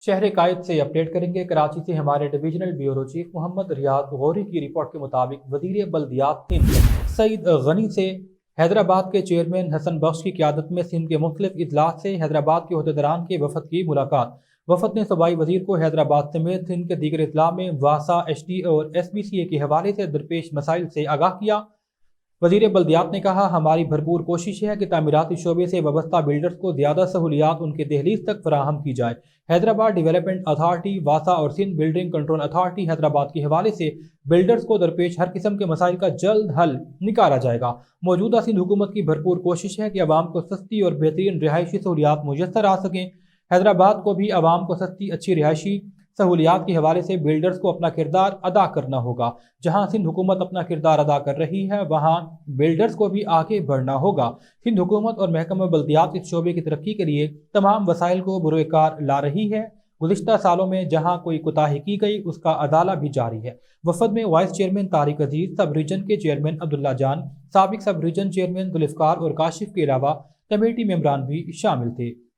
شہر قائد سے اپڈیٹ کریں گے۔ کراچی سے ہمارے ڈویژنل بیورو چیف محمد ریاض غوری کی رپورٹ کے مطابق وزیر بلدیات سندھ سعید غنی سے حیدرآباد کے چیئرمین حسن بخش کی قیادت میں سندھ کے مختلف اضلاع سے حیدرآباد کے عہدیداران کے وفد کی ملاقات۔ وفد نے صوبائی وزیر کو حیدرآباد سمیت سندھ کے دیگر اضلاع میں واسا، ایس ٹی اور ایس بی سی اے کے حوالے سے درپیش مسائل سے آگاہ کیا۔ وزیر بلدیات نے کہا، ہماری بھرپور کوشش ہے کہ تعمیراتی شعبے سے وابستہ بلڈرز کو زیادہ سہولیات ان کے دہلیز تک فراہم کی جائے۔ حیدرآباد ڈیولپمنٹ اتھارٹی، واسا اور Sindh building control authority Hyderabad کے حوالے سے بلڈرز کو درپیش ہر قسم کے مسائل کا جلد حل نکالا جائے گا۔ موجودہ سندھ حکومت کی بھرپور کوشش ہے کہ عوام کو سستی اور بہترین رہائشی سہولیات میسر آ سکیں۔ حیدرآباد کو بھی عوام کو سستی اچھی رہائشی سہولیات کے حوالے سے بلڈرز کو اپنا کردار ادا کرنا ہوگا۔ جہاں سندھ حکومت اپنا کردار ادا کر رہی ہے، وہاں بلڈرز کو بھی آگے بڑھنا ہوگا۔ سندھ حکومت اور محکمہ بلدیات اس شعبے کی ترقی کے لیے تمام وسائل کو بروئے کار لا رہی ہے۔ گزشتہ سالوں میں جہاں کوئی کوتاہی کی گئی، اس کا ازالہ بھی جاری ہے۔ وفد میں وائس چیئرمین طارق عزیز، سب ریجن کے چیئرمین عبداللہ جان، سابق سب ریجن چیئرمین ذوالفقار اور کاشف کے علاوہ کمیٹی ممبران بھی شامل تھے۔